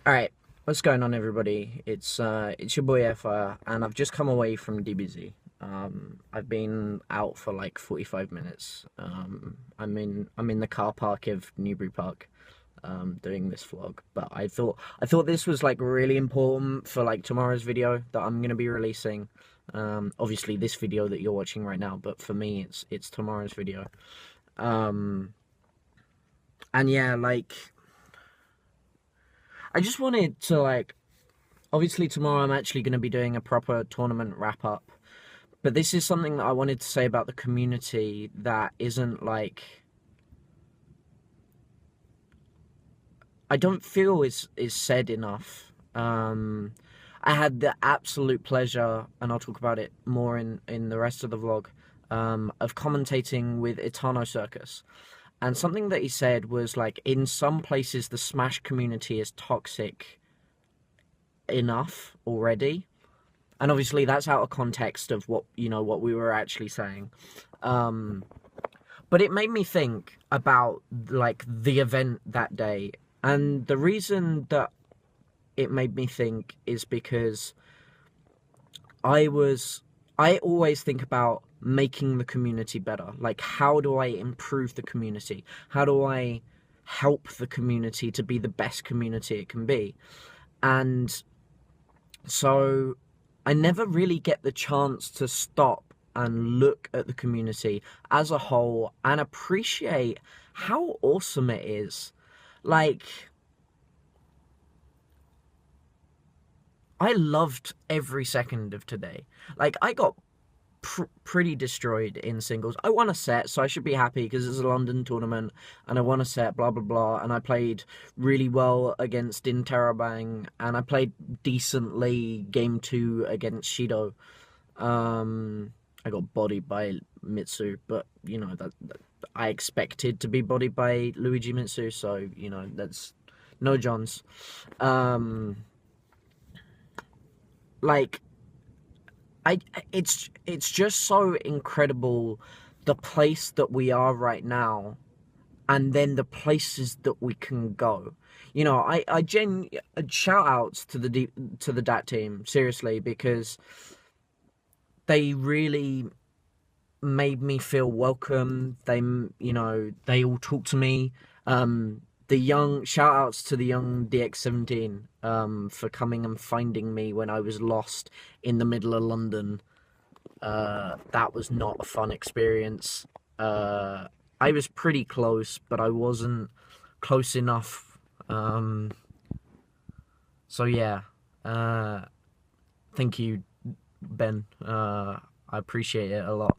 Alright, what's going on, everybody? It's your boy Fire, and I've just come away from DBZ. I've been out for like 45 minutes. I'm in the car park of Newbury Park, doing this vlog. But I thought this was like really important for like tomorrow's video that I'm gonna be releasing. Obviously this video that you're watching right now, but for me it's tomorrow's video. Um, and yeah, like I just wanted to like obviously tomorrow I'm actually going to be doing a proper tournament wrap up, but this is something that I wanted to say about the community that isn't like I don't feel is said enough. I had the absolute pleasure, and I'll talk about it more in the rest of the vlog, of commentating with Etano Circus. And something that he said was like, in some places the Smash community is toxic enough already, and obviously that's out of context of what what we were actually saying. But it made me think about like the event that day, and the reason that it made me think is because I always think about making the community better. Like, how do I improve the community? How do I help the community to be the best community it can be? And so I never really get the chance to stop and look at the community as a whole and appreciate how awesome it is. Like, I loved every second of today. Like, I got pretty destroyed in singles. I won a set, so I should be happy because it's a London tournament and I won a set, blah blah blah, and I played really well against Interrobang, and I played decently game 2 against Shido. I got bodied by Mitsu, but that I expected to be bodied by Luigi Mitsu, so that's no Johns. Like, I it's just so incredible, the place that we are right now, and then the places that we can go. Shout outs to the DAT team, seriously, because they really made me feel welcome. They all talk to me. The young shout outs to the young DX17, for coming and finding me when I was lost in the middle of London. That was not a fun experience. I was pretty close, but I wasn't close enough. So yeah, thank you, Ben. I appreciate it a lot.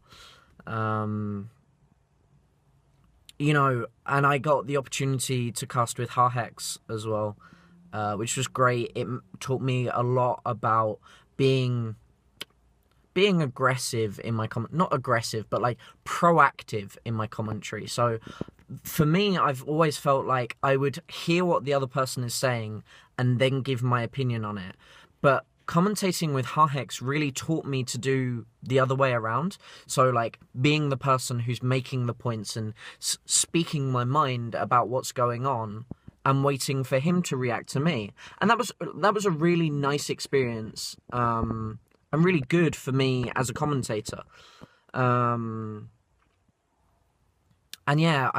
And I got the opportunity to cast with Harhex as well, which was great. It taught me a lot about being aggressive in my not aggressive, but like proactive in my commentary. So for me, I've always felt like I would hear what the other person is saying and then give my opinion on it. But commentating with Harhex really taught me to do the other way around. So like being the person who's making the points and speaking my mind about what's going on and waiting for him to react to me. And that was a really nice experience. And really good for me as a commentator. And yeah,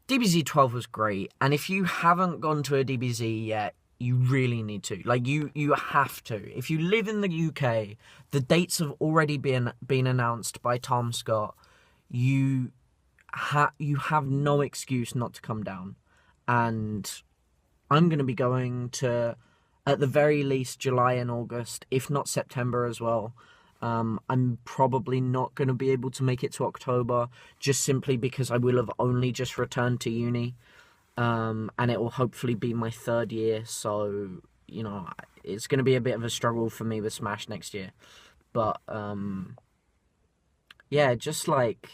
DBZ 12 was great, and if you haven't gone to a DBZ yet, you really need to. Like, you have to. If you live in the UK, the dates have already been announced by Tom Scott. You have no excuse not to come down. And I'm going to be going to, at the very least, July and August, if not September as well. I'm probably not going to be able to make it to October, just simply because I will have only just returned to uni. And it will hopefully be my 3rd year, so, it's going to be a bit of a struggle for me with Smash next year. But, yeah, just like,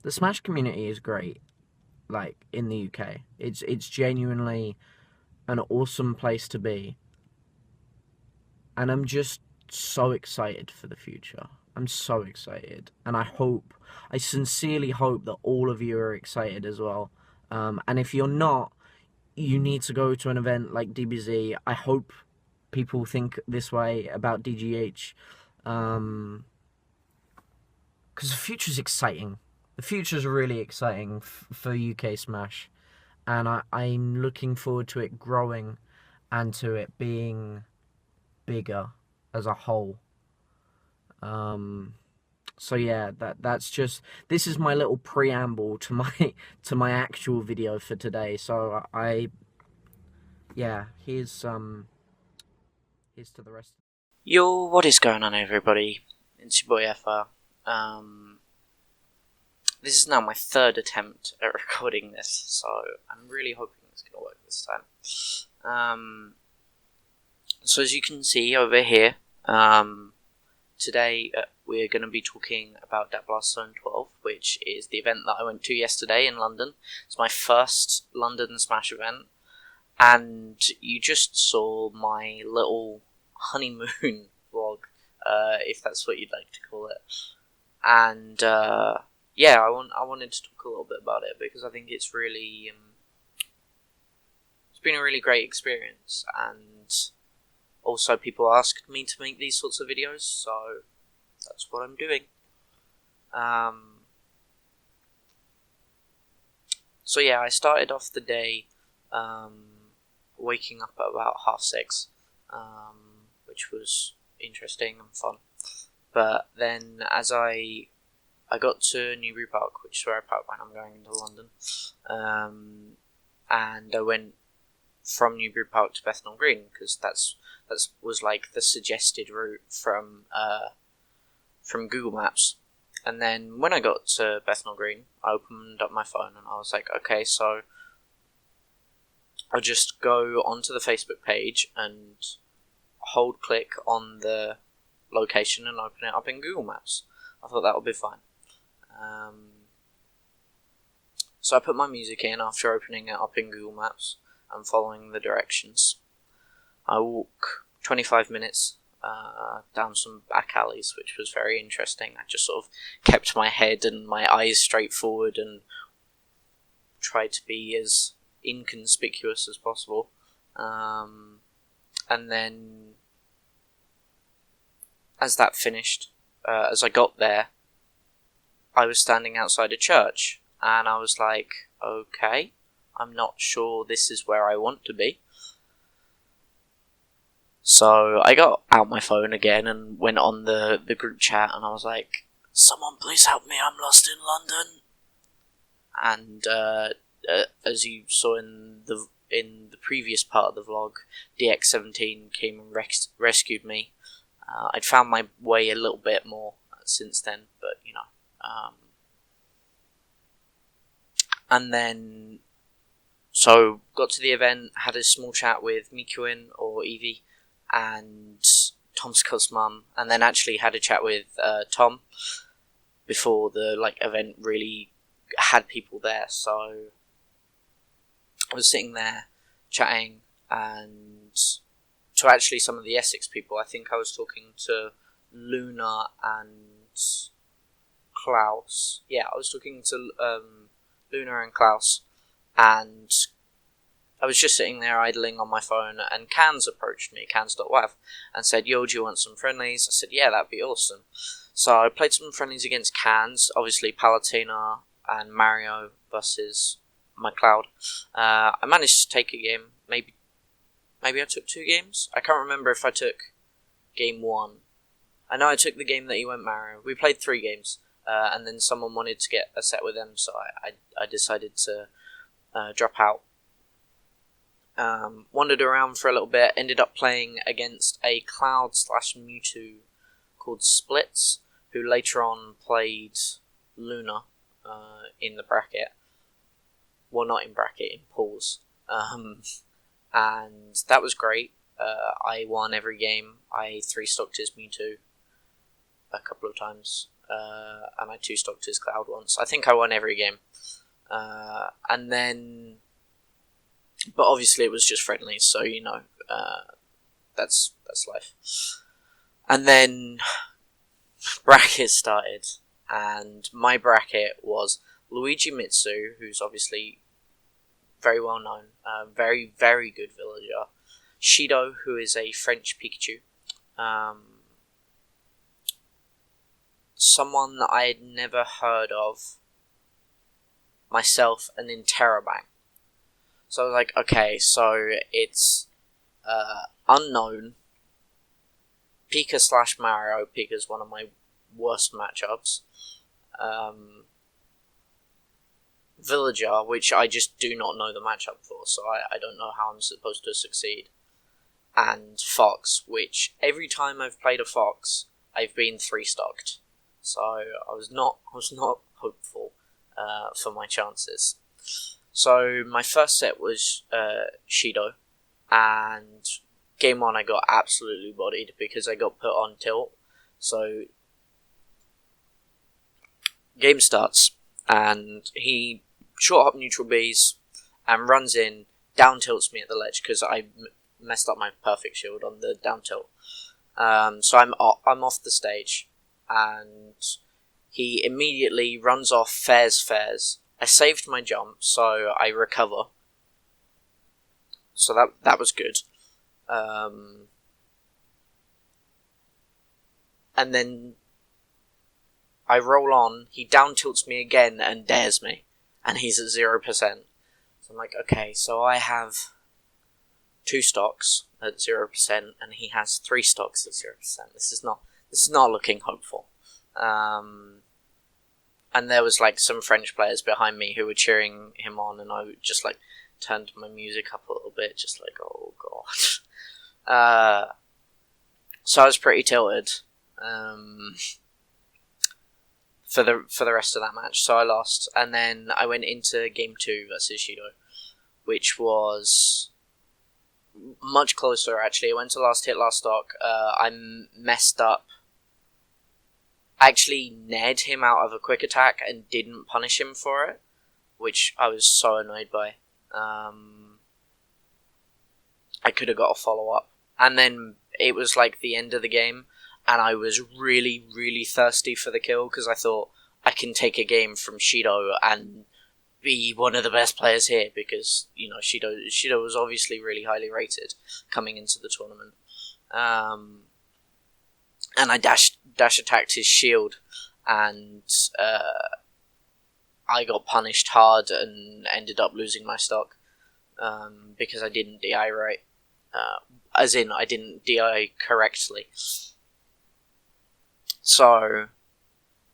the Smash community is great, like, in the UK. It's genuinely an awesome place to be. And I'm just so excited for the future. I'm so excited, and I sincerely hope that all of you are excited as well. And if you're not, you need to go to an event like DBZ. I hope people think this way about DGH, because the future's exciting. The future's really exciting for UK Smash, and I'm looking forward to it growing and to it being bigger as a whole. So yeah, that's just, this is my little preamble to my actual video for today. So here's to the rest. Yo, what is going on, everybody? It's your boy FR. This is now my third attempt at recording this, so I'm really hoping it's going to work this time. So as you can see over here, today we're going to be talking about Death Blast Zone 12, which is the event that I went to yesterday in London. It's my first London Smash event, and you just saw my little honeymoon vlog, if that's what you'd like to call it. And I wanted to talk a little bit about it because I think it's really it's been a really great experience, and also people asked me to make these sorts of videos, so that's what I'm doing. So yeah, I started off the day waking up at about 6:30, which was interesting and fun. But then as I got to Newbury Park, which is where I park when I'm going into London, and I went from Newbury Park to Bethnal Green because that was like the suggested route from Google Maps. And then when I got to Bethnal Green, I opened up my phone and I was like, okay, so I'll just go onto the Facebook page and hold click on the location and open it up in Google Maps. I thought that would be fine. So I put my music in after opening it up in Google Maps and following the directions. I walk 25 minutes down some back alleys, which was very interesting. I just sort of kept my head and my eyes straight forward and tried to be as inconspicuous as possible. And then as that finished, as I got there, I was standing outside a church, and I was like, okay, I'm not sure this is where I want to be. So I got out my phone again and went on the group chat, and I was like, someone please help me, I'm lost in London. And as you saw in the previous part of the vlog, DX17 came and rescued me. I'd found my way a little bit more since then, but you know. And then, so got to the event, had a small chat with Mikuin or Evie and Tom Scott's mum, and then actually had a chat with Tom before the event really had people there. So I was sitting there chatting, and to actually some of the Essex people, I think I was talking to Luna and Klaus. Yeah, I was talking to Luna and Klaus, and I was just sitting there idling on my phone, and Cans approached me, Cans.wav, and said, yo, do you want some friendlies? I said, yeah, that'd be awesome. So I played some friendlies against Cans, obviously Palatina and Mario versus my Cloud. I managed to take a game, maybe I took 2 games? I can't remember if I took game 1. I know I took the game that he went Mario. We played 3 games. And then someone wanted to get a set with them, so I decided to drop out. Wandered around for a little bit, ended up playing against a Cloud/Mewtwo called Splits, who later on played Luna in the bracket. Well, not in bracket, in pools. And that was great. I won every game. I 3-stocked his Mewtwo a couple of times. And I 2-stocked his Cloud once. I think I won every game. And then, but obviously it was just friendly, so you know, that's life. And then brackets started, and my bracket was Luigi Mitsu, who's obviously very well known, very, very good villager. Shido, who is a French Pikachu. Someone that I had never heard of, myself, and then Terabang. So I was like, okay, so it's unknown. Pika slash Mario. Pika's one of my worst matchups. Villager, which I just do not know the matchup for, so I don't know how I'm supposed to succeed. And Fox, which every time I've played a Fox, I've been 3-stocked. So I was not hopeful for my chances. So my first set was Shido, and game 1 I got absolutely bodied because I got put on tilt. So game starts, and he short hop neutral Bs and runs in, down tilts me at the ledge because I messed up my perfect shield on the down tilt. So I'm off the stage, and he immediately runs off, fares. I saved my jump, so I recover. So that was good. And then I roll on, he down tilts me again and dares me, and he's at 0%. So I'm like, okay, so I have 2 stocks at 0%, and he has 3 stocks at 0%. This is not looking hopeful. And there was like some French players behind me who were cheering him on, and I just like turned my music up a little bit, just like, oh god. So I was pretty tilted for the rest of that match. So I lost, and then I went into game 2 versus Shido, which was much closer actually. I went to last hit, last stock. I messed up. I actually nared him out of a quick attack and didn't punish him for it, which I was so annoyed by. I could have got a follow-up. And then it was like the end of the game, and I was really, really thirsty for the kill, because I thought I can take a game from Shido and be one of the best players here, because, you know, Shido was obviously really highly rated coming into the tournament. And I dash attacked his shield, and I got punished hard and ended up losing my stock because I didn't DI right. As in, I didn't DI correctly. So,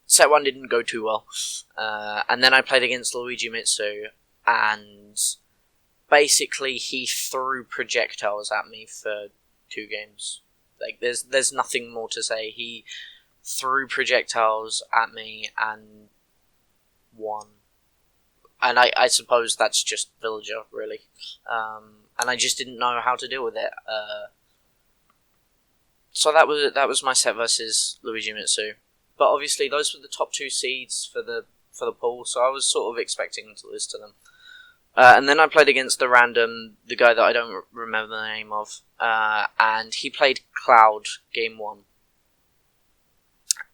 set 1 didn't go too well. And then I played against Luigi Mitsu, and basically he threw projectiles at me for 2 games. Like, there's nothing more to say. He threw projectiles at me and won. And I suppose that's just Villager, really. And I just didn't know how to deal with it. So that was my set versus Luigi Mitsu. But obviously those were the top 2 seeds for the pool, so I was sort of expecting to lose to them. And then I played against the guy that I don't remember the name of, and he played Cloud game 1.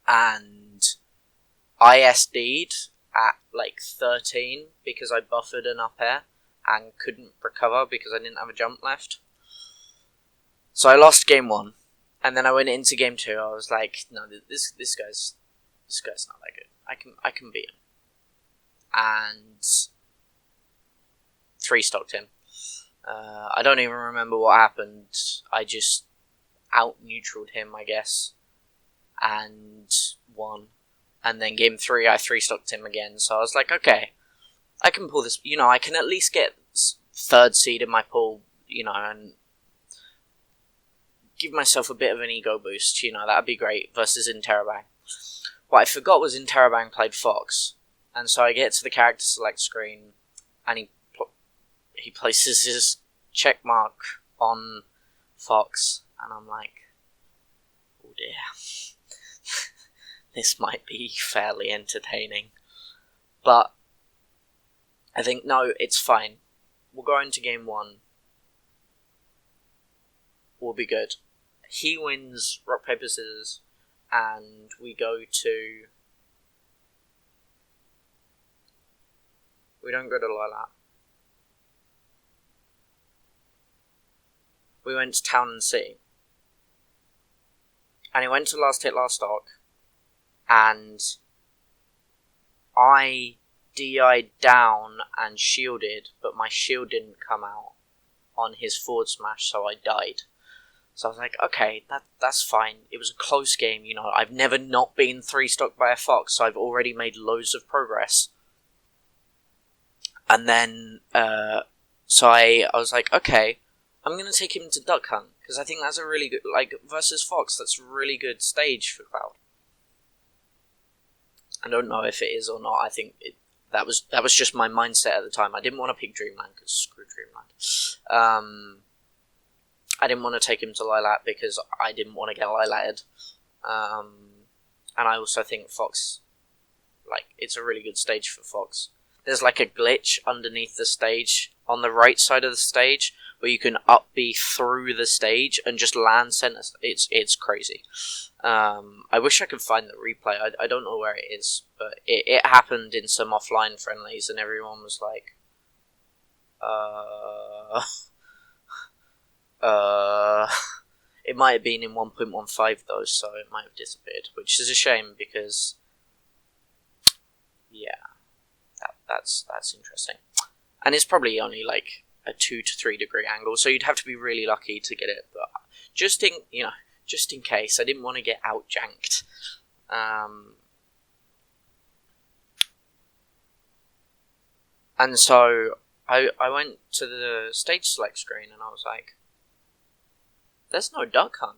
And I SD'd at like 13 because I buffered an up air and couldn't recover because I didn't have a jump left. So I lost game 1, and then I went into game 2. I was like, no, this guy's not that good. I can beat him. And 3-stocked him. I don't even remember what happened. I just out-neutraled him, I guess, and won. And then game 3, I 3-stocked him again. So I was like, okay, I can pull this. You know, I can at least get 3rd seed in my pool, you know, and give myself a bit of an ego boost. You know, that'd be great versus Interrobang. What I forgot was Interrobang played Fox. And so I get to the character select screen, and he places his check mark on Fox, and I'm like, oh dear. This might be fairly entertaining. But I think, no, it's fine. We'll go into game 1. We'll be good. he wins rock, paper, scissors, and we go to... We don't go to Lilac. We went to Town and City. And it went to last hit, last stock. And I DI'd down and shielded, but my shield didn't come out on his forward smash, so I died. So I was like, okay, that's fine. It was a close game, you know. I've never not been 3-stocked by a fox, so I've already made loads of progress. And then, so I was like, okay, I'm going to take him to Duck Hunt, because I think that's a really good, like, versus Fox, that's a really good stage for Cloud. I don't know if it is or not. I think that was just my mindset at the time. I didn't want to pick Dreamland, because screw Dreamland. I didn't want to take him to Lilac, because I didn't want to get Lilac'd. And I also think Fox, like, it's a really good stage for Fox. There's like a glitch underneath the stage, on the right side of the stage, where you can up B through the stage and just land center. It's crazy. I wish I could find the replay. I don't know where it is, but it happened in some offline friendlies, and everyone was like, It might have been in 1.15 though, so it might have disappeared, which is a shame because, yeah, that's interesting. And it's probably only like a 2 to 3 degree angle, so you'd have to be really lucky to get it. But just in case, I didn't want to get out janked. And so I went to the stage select screen and I was like, there's no Duck Hunt.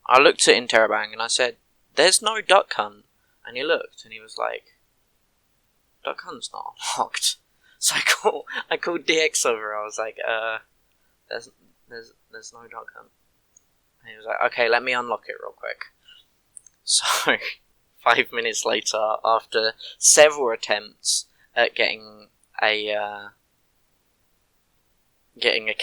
I looked at Interrobang and I said, there's no Duck Hunt. And he looked and he was like, Duck Hunt's not unlocked. So I called DX over. I was like, there's no Duck Hunt. And he was like, okay, let me unlock it real quick. So 5 minutes later, after several attempts at getting a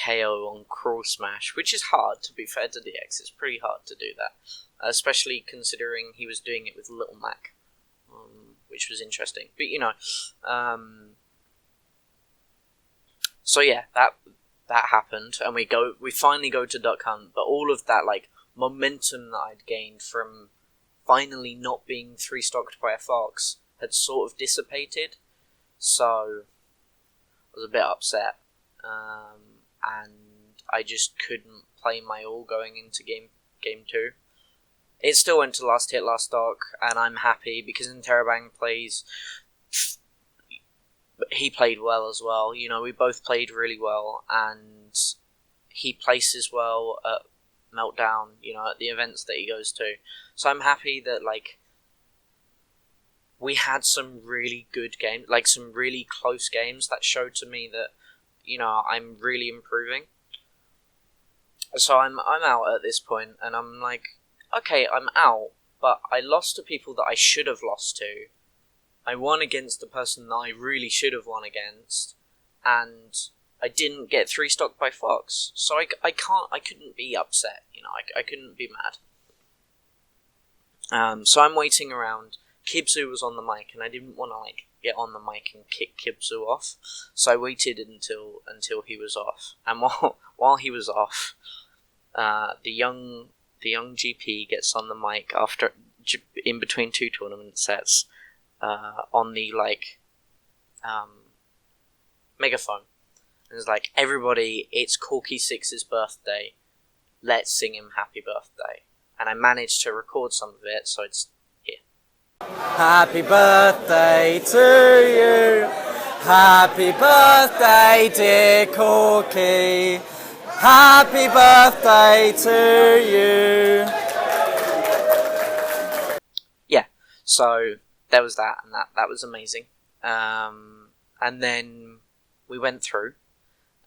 KO on Crawl Smash, which is hard, to be fair to DX, it's pretty hard to do that, especially considering he was doing it with Little Mac, which was interesting. But so yeah, that happened, and we finally go to Duck Hunt, but all of that like momentum that I'd gained from finally not being 3-stocked by a fox had sort of dissipated, so I was a bit upset. And I just couldn't play my all going into game 2. It still went to last hit, last stock, and I'm happy because Interrobang plays. He played well as well. You know, we both played really well, and he places well at Meltdown. You know, at the events that he goes to. So I'm happy that like we had some really good games, like some really close games that showed to me that, you know, I'm really improving. So I'm out at this point, and I'm like, okay, I'm out, but I lost to people that I should have lost to. I won against the person that I really should have won against, and I didn't get 3-stocked by Fox. So I couldn't be upset, you know, I couldn't be mad. So I'm waiting around. Kibzu was on the mic, and I didn't want to like get on the mic and kick Kibzu off, so I waited until he was off. And while he was off, the young GP gets on the mic after in between 2 tournament sets on the megaphone, and it's like, everybody, it's Corky 6's birthday, let's sing him happy birthday. And I managed to record some of it, so it's here. Happy birthday to you. Happy birthday, dear Corky. Happy birthday to you. Yeah, so there was that, and that was amazing. And then we went through.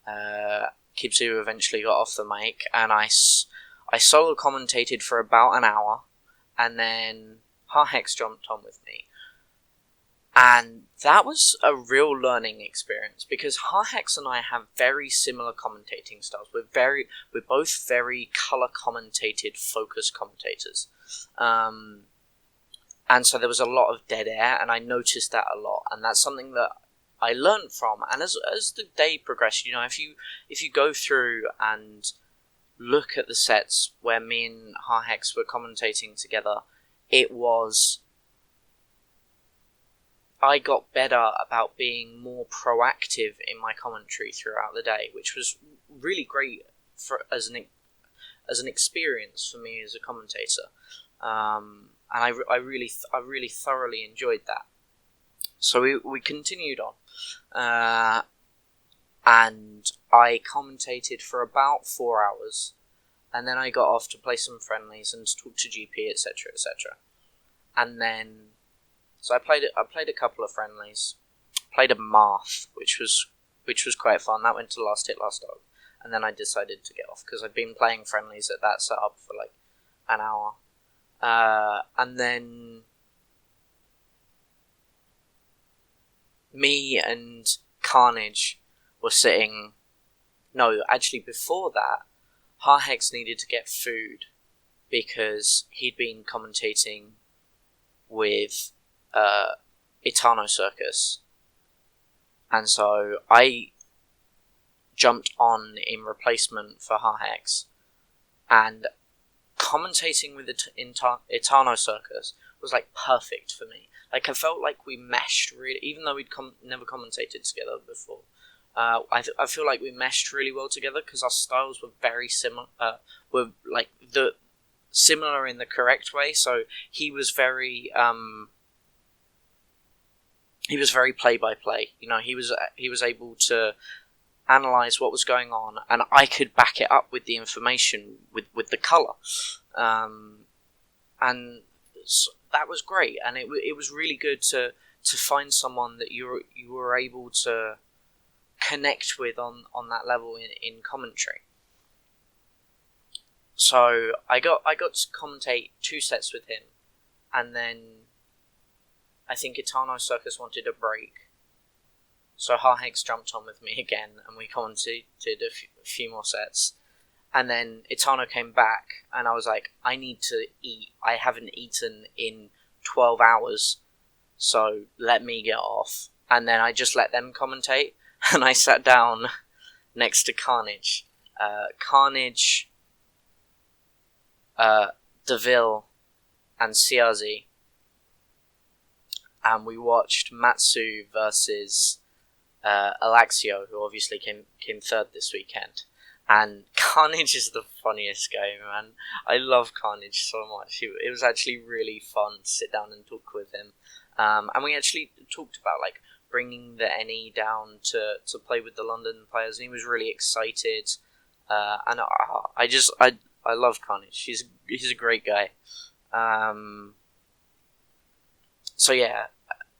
Kibzu eventually got off the mic, and I solo commentated for about an hour, and then Harhex jumped on with me. And that was a real learning experience because Harhex and I have very similar commentating styles. We're both very color commentated, focused commentators. And so there was a lot of dead air, and I noticed that a lot, and that's something that I learned from. And as the day progressed, if you go through and look at the sets where me and Harhex were commentating together, I got better about being more proactive in my commentary throughout the day, which was really great as an experience for me as a commentator. And I really thoroughly enjoyed that. So we continued on, and I commentated for about 4 hours, and then I got off to play some friendlies and to talk to GP, etc., etc. And then, so I played a couple of friendlies, played a Marth, which was quite fun. That went to last hit, last dog, and then I decided to get off because I'd been playing friendlies at that setup for like an hour. And then me and Carnage were sitting. No, actually, before that, Harhex needed to get food because he'd been commentating with Etano Circus, and so I jumped on in replacement for Harhex, and commentating with Etano Circus was like perfect for me. Like, I felt like we meshed really, even though we'd never commentated together before. I feel like we meshed really well together because our styles were very similar. Were like similar in the correct way. So he was very play by play. He was able to analyze what was going on, and I could back it up with the information with the color, and so that was great. And it was really good to find someone that you were able to connect with on that level in commentary. So I got to commentate 2 sets with him, and then I think Etano Circus wanted a break, so Harhex jumped on with me again, and we commentated a few more sets. And then Etano came back, and I was like, I need to eat. I haven't eaten in 12 hours, so let me get off. And then I just let them commentate, and I sat down next to Carnage. Carnage, Deville, and CRZ. And we watched Matsu versus Alaxio, who obviously came third this weekend. And Carnage is the funniest guy, man. I love Carnage so much. It was actually really fun to sit down and talk with him. And we actually talked about like bringing the NE down to play with the London players, and he was really excited. And I love Carnage. He's a great guy. So yeah,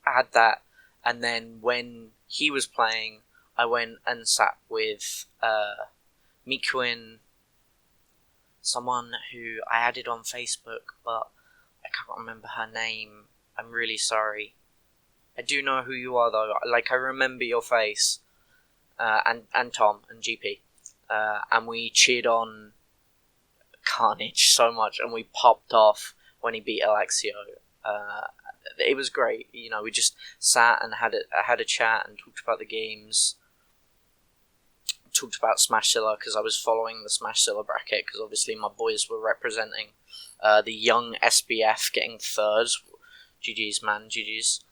I had that, and then when he was playing, I went and sat with Mikuin, someone who I added on Facebook, but I can't remember her name. I'm really sorry. I do know who you are though. Like, I remember your face. And Tom and GP, and we cheered on Carnage so much, and we popped off when he beat Alaxio. It was great. We just sat and had a chat and talked about the games. Talked about Smashzilla because I was following the Smashzilla bracket because obviously my boys were representing the young SBF getting third. GG's, man, GG's.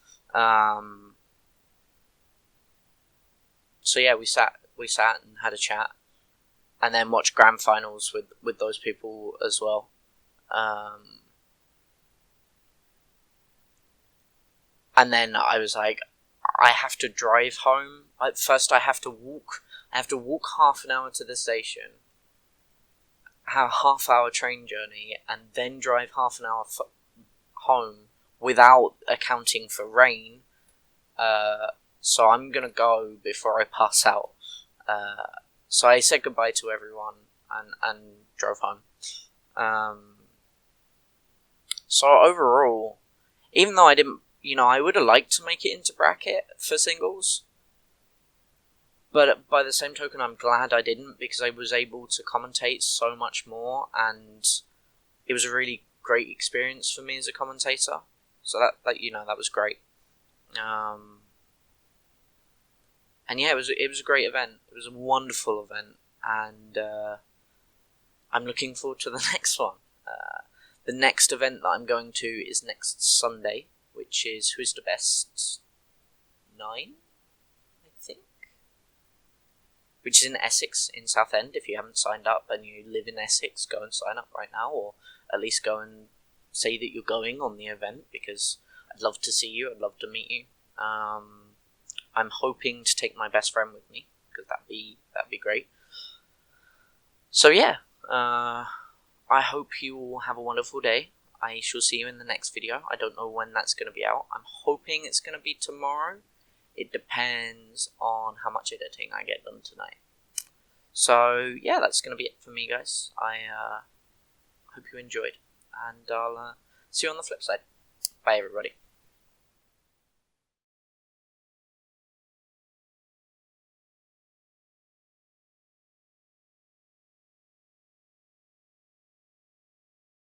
So yeah, we sat and had a chat, and then watched grand finals with those people as well. And then I was like, I have to drive home. First, I have to walk. I have to walk half an hour to the station, have a half-hour train journey, and then drive half an hour home without accounting for rain. So I'm gonna go before I pass out. So I said goodbye to everyone and drove home. So overall, even though I didn't I would have liked to make it into bracket for singles. But by the same token, I'm glad I didn't, because I was able to commentate so much more, and it was a really great experience for me as a commentator. So that was great. And yeah, it was a great event. It was a wonderful event, and I'm looking forward to the next one. The next event that I'm going to is next Sunday, which is Who's the Best 9, I think, which is in Essex, in Southend. If you haven't signed up and you live in Essex, go and sign up right now, or at least go and say that you're going on the event, because I'd love to see you. I'd love to meet you. I'm hoping to take my best friend with me, because that'd be great. So yeah, I hope you all have a wonderful day. I shall see you in the next video. I don't know when that's going to be out. I'm hoping it's going to be tomorrow. It depends on how much editing I get done tonight. So yeah, that's going to be it for me, guys. I hope you enjoyed, and I'll see you on the flip side. Bye, everybody.